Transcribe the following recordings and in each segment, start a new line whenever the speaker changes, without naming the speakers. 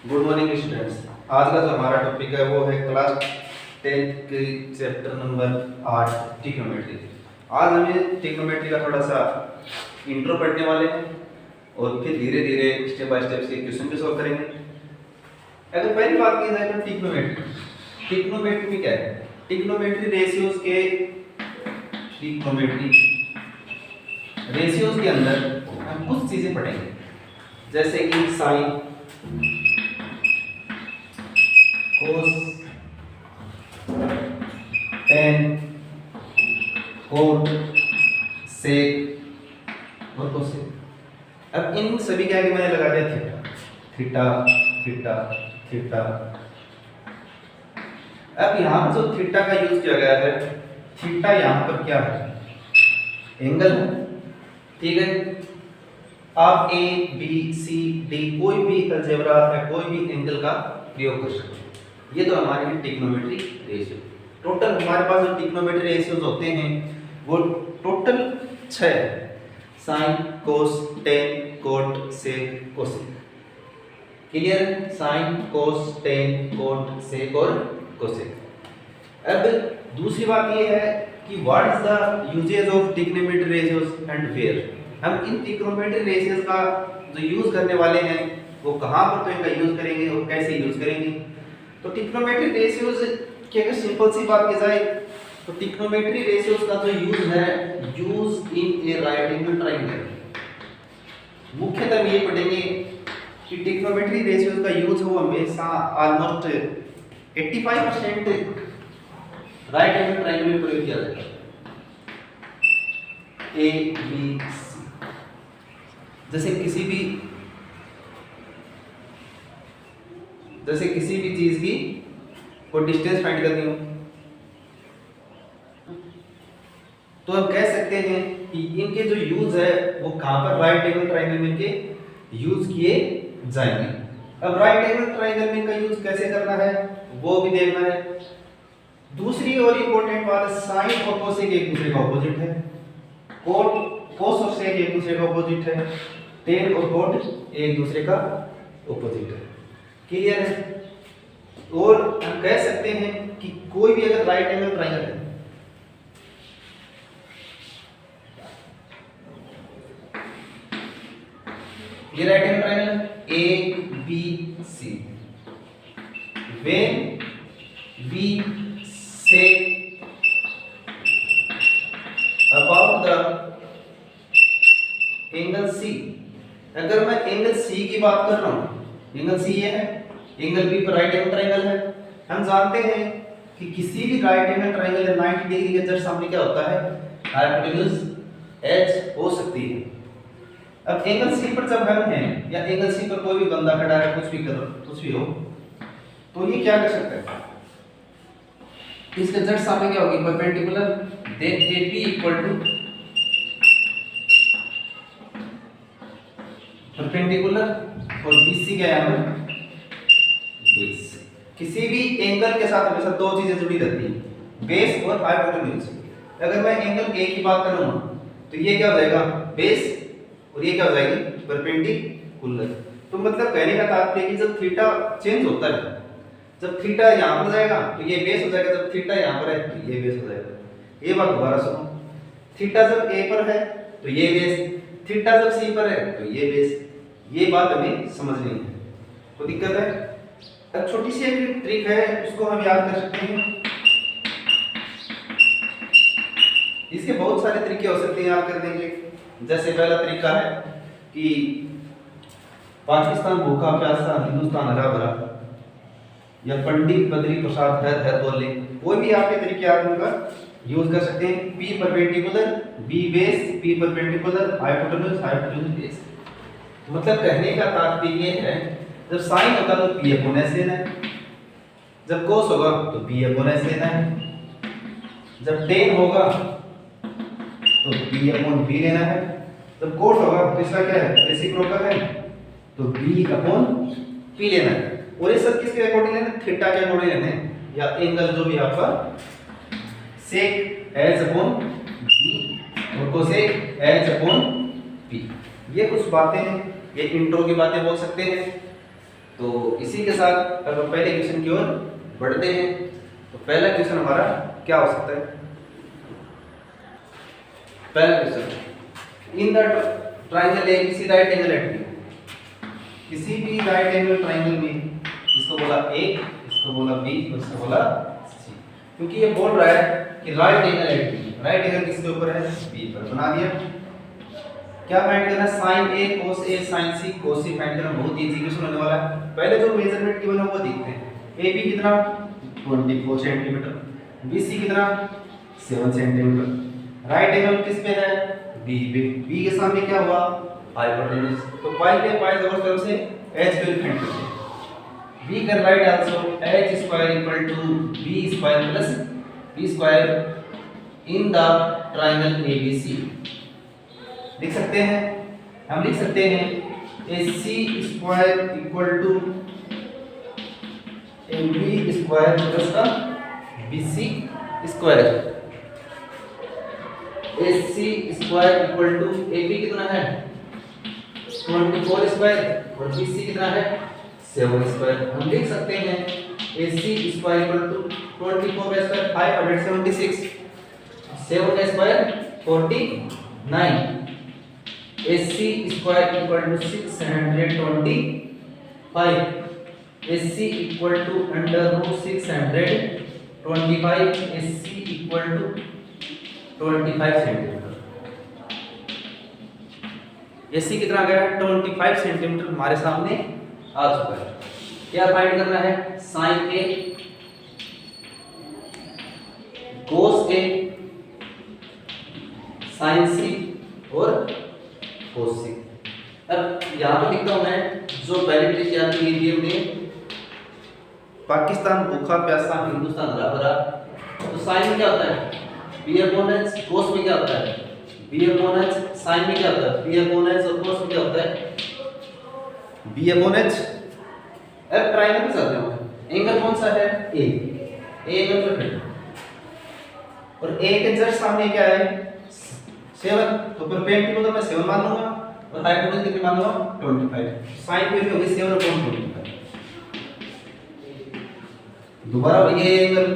Good morning students. आज का जो हमारा टॉपिक है वो है क्लास 10 के चैप्टर नंबर 8 ट्रिग्नोमेट्री। आज हमें ट्रिग्नोमेट्री का थोड़ा सा इंट्रो पढ़ने वाले हैं और फिर धीरे धीरे स्टेप बाय स्टेप से क्वेश्चन भी सॉल्व करेंगे। अगर पहली बात की जाए तो ट्रिग्नोमेट्री में क्या है? ट्रिग्नोमेट्री रेशियोज के अंदर हम कुछ चीजें पढ़ेंगे, जैसे कि sign, cos, tan, cot, sec और कोसेक। अब इन सभी के आगे मैंने लगा दिया थीटा, थीटा, थीटा। अब यहाँ जो थीटा का यूज किया गया है, थीटा यहाँ पर क्या है? एंगल है, ठीक है। आप ए बी सी डी कोई भी अलजेब्रा या कोई भी एंगल का प्रयोग कर सकते हैं। ये तो हमारे हैं ट्रिग्नोमेट्री रेशियो। टोटल हमारे पास जो ट्रिग्नोमेट्री रेशियोज होते हैं वो टोटल 6 है: sine, cos, tan, cot, sec, cosec. Clear? Sine, cos, tan, cot, sec और कोसेक। अब दूसरी बात ये है कि what is the usages of trigonometry ratios and where. हम इन ट्रिग्नोमेट्री रेशियोज का जो यूज करने वाले हैं वो कहाँ पर तो इनका यूज करेंगे और कैसे यूज करेंगे। तो ट्रिग्नोमेट्री रेशियोज की अगर सिंपल सी बात की जाए तो ट्रिग्नोमेट्री रेशियोज का जो यूज है, use in A right angle triangle. मुख्यतः हम ये पढ़ेंगे कि ट्रिग्नोमेट्री रेशियोज का यूज वो हमेशा ऑलमोस्ट 85% राइट एंगल ट्रायंगल में प्रयोग किया जाता है। ए बी सी, जैसे किसी भी चीज की कोई डिस्टेंस फाइंड करनी हो तो हम कह सकते हैं कि इनके जो यूज है वो कहां पर राइट एंगल ट्रायंगल में इनके यूज किए जाएंगे। अब राइट एंगल ट्रायंगल में इनका यूज कैसे करना है वो भी देखना है। दूसरी और इंपॉर्टेंट बात है, साइन और कोसेक एक दूसरे का ऑपोजिट है, कोस और सेक एक दूसरे का ऑपोजिट है, टेन और कोट एक दूसरे का ऑपोजिट है। क्लियर है? और हम कह सकते हैं कि कोई भी अगर राइट एंगल ट्रायंगल है, ये right angle triangle A B C, when we say about the angle C. अगर मैं एंगल सी की बात कर रहा हूं, एंगल सी ये है, एंगल बी पर राइट एंगल ट्रायंगल है। हम जानते हैं कि किसी भी राइट एंगल ट्रायंगल 90 डिग्री के जस्ट सामने क्या होता है? हाइपोटेन्यूज एच हो सकती है। अब एंगल सी पर जब हम हैं या एंगल सी पर कोई भी बंदा खड़ा है, कुछ भी हो, तो ये क्या कर सकता है? इसके जस्ट सामने क्या होगी? Perpendicular, then AB equal to perpendicular और बीसी क्या है? बेस। किसी भी एंगल के साथ हमेशा दो चीजें जुड़ी रहती हैं, बेस और हाइपोटेन्यूज। अगर मैं एंगल ए की बात करूंगा तो ये क्या हो जाएगा? बेस, और ये क्या हो जाएगी? परपेंडिकुलर। तो मतलब कहने का तात्पर्य कि जब थीटा चेंज होता है, जब थीटा यहां पर जाएगा तो ये बेस हो जाएगा, जब थीटा यहां पर है तो ये बेस हो जाएगा। ये बात दोबारा सुनो, थीटा जब ए पर है तो ये बेस, थीटा जब सी पर है तो ये बेस। ये बात हमें समझनी है, तो दिक्कत है। अब छोटी सी एक ट्रिक है, उसको हम याद कर सकते हैं। इसके बहुत सारे तरीके हो सकते हैं याद करने के। जैसे पहला तरीका है कि पाकिस्तान भूखा प्यासा, हिंदुस्तान हरा भरा, या पंडित बद्री प्रसाद हर हर बोले। कोई भी आपके तरीके आप उनका यूज कर सकते हैं। P perpendicular, B base, P perpendicular, hypotenuse base. मतलब कहने का तात्पर्य है, जब साइन होगा तो पी अपॉन एस लेना है, जब कोस होगा तो पी अपॉन एस लेना है, जब टेन होगा तो पी अपॉन बी लेना है, जब कोट होगा तो इसका क्या है? रेसिप्रोकल है, तो बी अपॉन पी लेना है। और ये सब किसके अकॉर्डिंग लेना है? थीटा के अकॉर्डिंग लेना है, या एंगल जो भी आपका सेक एच अपॉन बी और कोसेक एच अपॉन पी। ये कुछ बातें हैं, ये इंट्रो की बातें बोल सकते हैं। तो इसी के साथ अब पहले क्वेश्चन की ओर बढ़ते हैं। तो पहला क्वेश्चन हमारा क्या हो सकता है? पहला question, in the triangle ABC right angle at B, किसी भी राइट एंगल ट्राइंगल में इसको बोला ए, इसको बोला बी और इसको बोला सी, क्योंकि ये बोल रहा है कि right angle at B, right angle किसके ऊपर है? बी पर। बना दिया। क्या फाइंड करना है? साइन ए कोस ए साइन सी कोस सी फाइंड करना बहुत इजी क्वेश्चन होने वाला है। पहले जो मेजरमेंट गिवन है वो देखते हैं। ए बी कितना? 24 सेंटीमीटर, बी सी कितना? 7 सेंटीमीटर। राइट एंगल किस पे है? बी पे। बी के सामने क्या हुआ? हाइपोटेन्यूज। तो पाई पे पाई डबल तरफ से h वैल्यू फाइंड करते हैं। b can write also h square equal to b square plus b square in the triangle ABC। लिख सकते हैं, हम लिख सकते हैं AC square equal to AB square plus का BC square। AC square equal to AB कितना है? 24 स्क्वायर और BC कितना है? 7 स्क्वायर। हम लिख सकते हैं AC square equal to 24 square 576, 7 square 49, AC square equal to 625, AC equal to √625, AC equal to 25 centimetre. AC कितना आ गया? 25 सेंटीमीटर हमारे सामने आ चुका है। क्या फाइंड करना है? साइन ए कोस ए साइन सी और कोस सी। अब यहां पे लिखता हूं मैं जो पहले ट्रिक याद की थी हमने, पाकिस्तान भूखा प्यासा हिंदुस्तान हरा भरा। तो साइन में क्या होता है? B upon H. कोस में क्या होता है? B upon H. साइन में क्या होता है? B upon H. और कोस में क्या होता है? B upon H. अब ट्रायंगल के साथ जाओ। एंगल कौन सा है? ए। ए एंगल पर है और ए के जस्ट सामने क्या है? 7। तो परपेंडिकुलर तो मैं 7 मान लूंगा और हाइपोटेन्यूज कितना मान लूंगा? 25। साइन की वैल्यू होगी 7/25। दोबारा ये एंगल।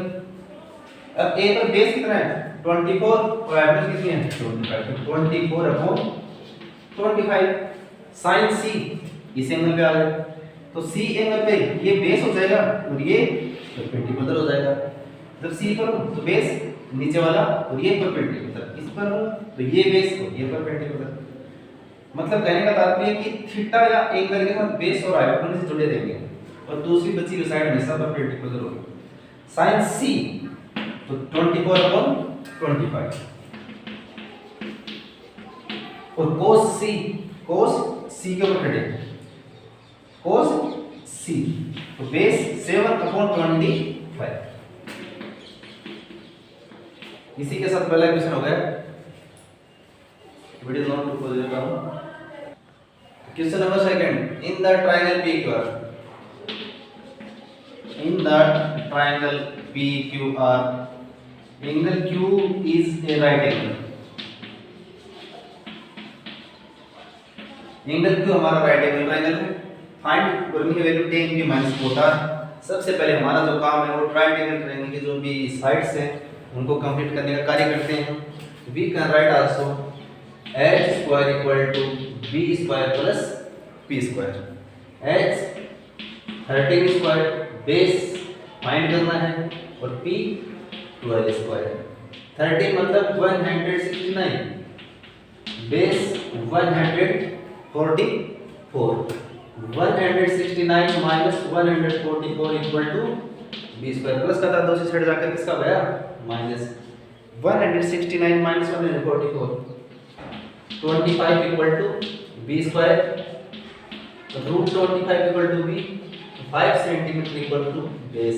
अब ए पर बेस कितना है? 24 और हाइपोटेन्यूज कितनी है? 25। 24/25। साइन सी इस एंगल पे आ गया, तो सी एंगल पे ये बेस हो जाएगा और ये परपेंडिकुलर हो जाएगा। जब सी पर हूं तो बेस नीचे वाला और ये परपेंडिकुलर, इस पर हूं तो ये बेस और ये परपेंडिकुलर। मतलब कहने का तात्पर्य कि थीटा या एंगल के साथ बेस और हाइपोटेन्यूज जुड़े रहेंगे और दूसरी बची हुई साइड हमेशा परपेंडिकुलर होगी। साइन सी तो 24/25 और कोस सी के ऊपर खड़े कोस सी तो बेस 7/25। इसी के साथ पहला क्वेश्चन हो गया। वीडियो नोट टू खोल देता हूं। Question number second, in the triangle PQR, in the triangle PQR angle Q is a right angle. Angle Q हमारा राइट एंगल ट्रायंगल है। फाइंड करनी है value tan b minus cot A. सबसे पहले हमारा जो काम है वो ट्रायंगल ट्रायंगल की जो भी साइड्स हैं उनको कंप्लीट करने का कार्य करते हैं। We can write also h square equal to b square plus p square. h 13 square base find करना है और p 12 स्क्वायर। 13 मतलब 169, base 144। 169 minus 144 equal to b square. Plus का था दो से साइड जाकर किसका गया? Minus. 169 minus 144 25 equal to b square. √25 equal to b। 5 centimetre equal to base.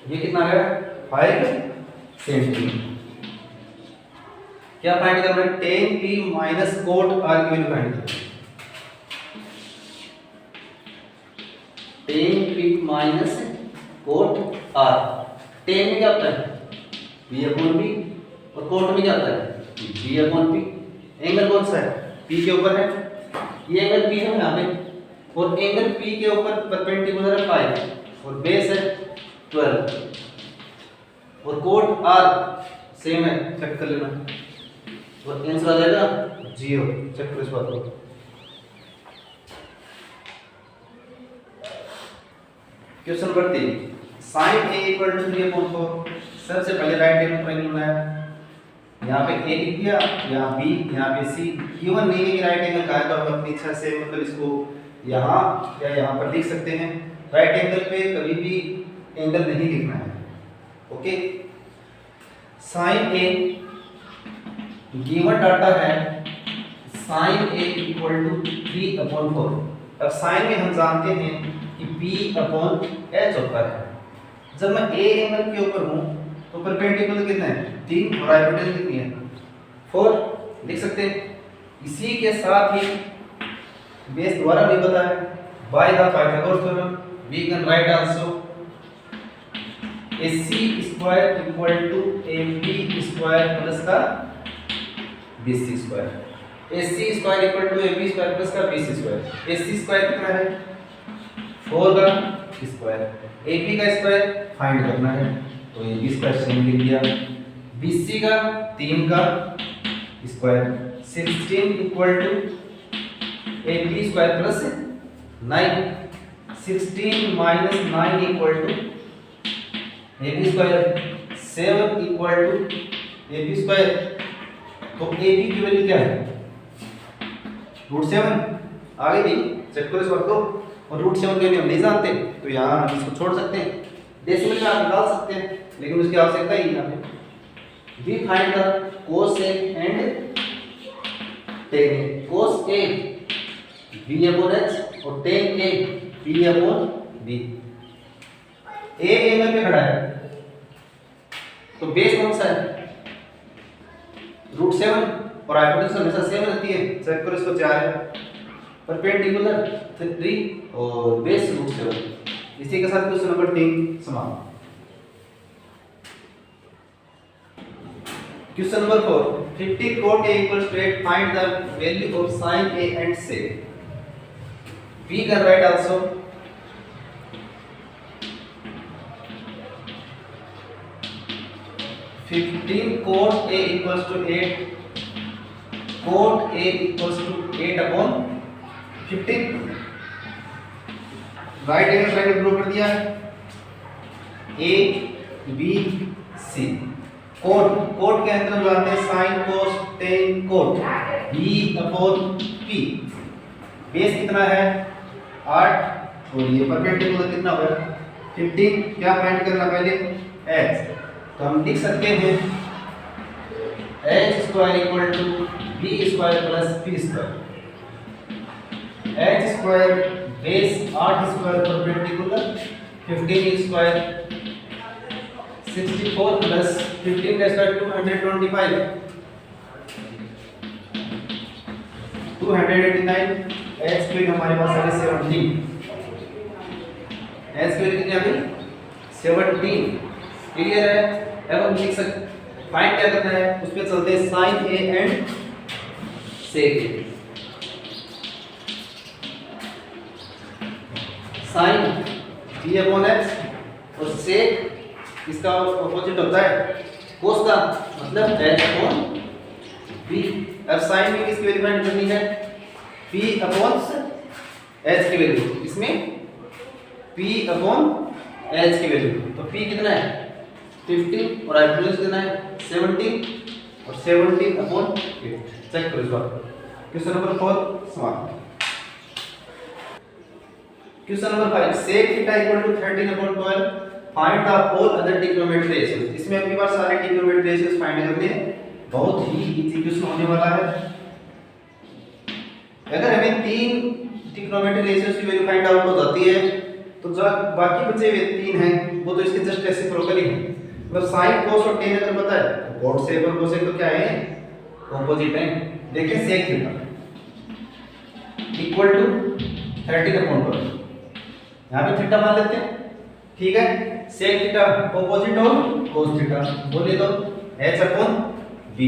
ये कितना आ गया? 5 सेंटीमीटर। क्या फाइंड करना है? tan p minus cot r की वैल्यू फाइंड करना है। tan p minus cot r। tan में क्या होता है? p/b और cot में क्या होता है? p/p। एंगल कौन सा है? p के ऊपर है। ये एंगल p है यहाँ पे और एंगल P के ऊपर परपेंडिकुलर है 5 और बेस है 12 और कोड R सेम है, चेक कर लेना और आंसर आ जाएगा 0। चेक करो इस बात को। Question number 3 sin A = 3/4। सबसे पहले राइट एंगल ट्रायंगल बनाया, यहाँ पे A लिख दिया, यहाँ B, यहाँ पे C। गिवन नहीं है कि राइट एंगल कहाँ है तो हम अपनी इच्छा से मतलब इसको यहाँ या यहाँ पर लिख सकते हैं। राइट एंगल पे कभी भी एंगल नहीं लिखना है। Okay, sin A given data है sin A = 3/4। अब sin में हम जानते हैं कि P/H होता है। जब मैं A एंगल के ऊपर हूँ तो परपेंडिकुलर कितना है 3 और हाइपोटेन्यूज कितनी है 4 लिख सकते हैं। इसी के साथ ही बेस द्वारा नहीं पता है by the Pythagoras theorem we can write also AC² = AB² plus का BC²। AC² = AB² प्लस का BC²। AC² कितना है 4 का स्क्वायर, AB का स्क्वायर फाइंड करना है तो AB² सेम लिख दिया, BC का 3 का square 16 = AB² plus 9। 16 - 9 = AB²। 7 = AB²। तो AB की वैल्यू क्या है √7 आ गई। चेक करो इस बात को। और √7 की वैल्यू हम नहीं जानते तो यहाँ हम इसको छोड़ सकते हैं, डेसिमल में आप निकाल सकते हैं लेकिन उसकी आवश्यकता ही यहाँ पे। We find the cos A and tan A। cos A V/H और tan A V/B। A angle पे खड़ा है तो बेस कौन सा है √7 और हाइपोटेन्यूज हमेशा सेम रहती है। चेक करो इसको 4 है, परपेंडिकुलर 3 और बेस √7। इसी के साथ क्वेश्चन नंबर 3 समाप्त। Question number 4 50 cot A = 8 find the value of sin A and sec। we can write also 15 cot A = 8 cot A = 8/15। Right angle triangle draw कर दिया A B C। कोट के अंदर हम जानते हैं sin cos tan cot B/P। Base कितना है 8 और ये परपेंडिकुलर कितना होगा 15। क्या फाइंड करना पहले h, तो हम लिख सकते हैं h² = B² plus P²। h² base 8² perpendicular 15² 64 plus 15 का 225 289। h² हमारे पास है 17। h² कितनी आ गई 17। क्लियर है। अब हम लिख सकते फाइंड क्या करना है उस पे चलते हैं sin A and sec A। sin B/H और sec इसका ऑपोजिट होता है cos का, मतलब H/B। अब sin में किसकी वैल्यू फाइंड करनी है P/H की वैल्यू, इसमें P/H की वैल्यू। तो P कितना है 15 और हाइपोटेन्यूज कितना है 17 और 17/8। चेक करो इस बात। क्वेश्चन नंबर 4 समाप्त। Question number 5 sec θ = 13/12 find the all other trigonometric ratios. इसमें आपके पास सारे ट्रिग्नोमेट्रिक रेशियोज फाइंड करने हैं, बहुत ही इजी क्वेश्चन होने वाला है। अगर हमें 3 ट्रिग्नोमेट्रिक रेशियोज की वैल्यू फाइंड आउट हो जाती है तो जो बाकी बचे हुए 3 हैं वो तो इसके जस्ट रेसिप्रोकल ही हैं। मतलब sin cos और tan अगर पता है तो cot sec और cosec तो क्या है ऑपोजिट है। देखिए sec θ = 13/12। यहां पे थीटा मान लेते हैं, ठीक है। sec θ ऑपोजिट और cos θ बोले तो H/B।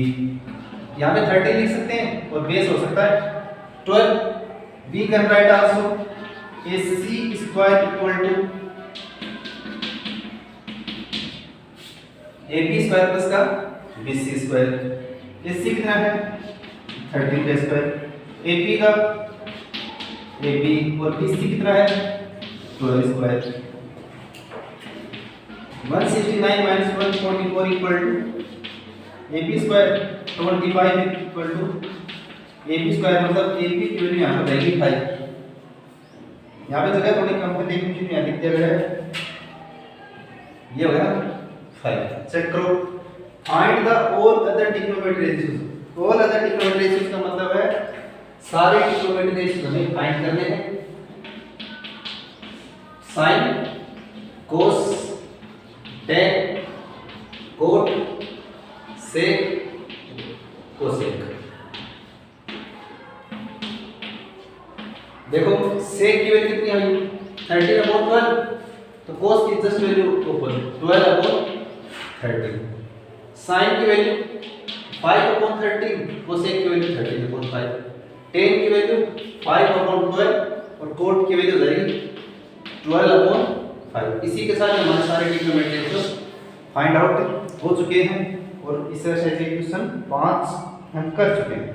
यहां पे 13 लिख सकते हैं और बेस हो सकता है 12। we can write also AC square equal to AB square plus का BC स्क्वायर। AC कितना है 13 का स्क्वायर, AP का AB और BC कितना है 12 square. 169 minus 144 equal to AB square 25 equal to AB square, मतलब AB की वैल्यू यहाँ पर रहेगी 5। यहाँ पे जगह थोड़ी कम है लेकिन क्यों यहाँ लिख दिया गया है, ये हो गया 5। चेक करो, find the all other trigonometry ratios. All other trigonometry ratios का मतलब है सारे ट्रिग्नोमेट्री रेशियोज हमें फाइंड करने हैं। Sign, cos, tan, cot, sec, cosec. देखो सेक की वैल्यू कितनी आई 13/12, तो कोस की जस्ट वैल्यू ऊपर 12/13। साइन की वैल्यू 5/13, कोसेक की वैल्यू 13/5। टेन की वैल्यू 5/12 और कोट की वैल्यू जाएगी 12/5। इसी के साथ हमारे सारे ट्रिग्नोमेट्री रेशियोज फाइंड आउट हो चुके हैं और इस तरह से क्वेश्चन 5 हम कर चुके हैं।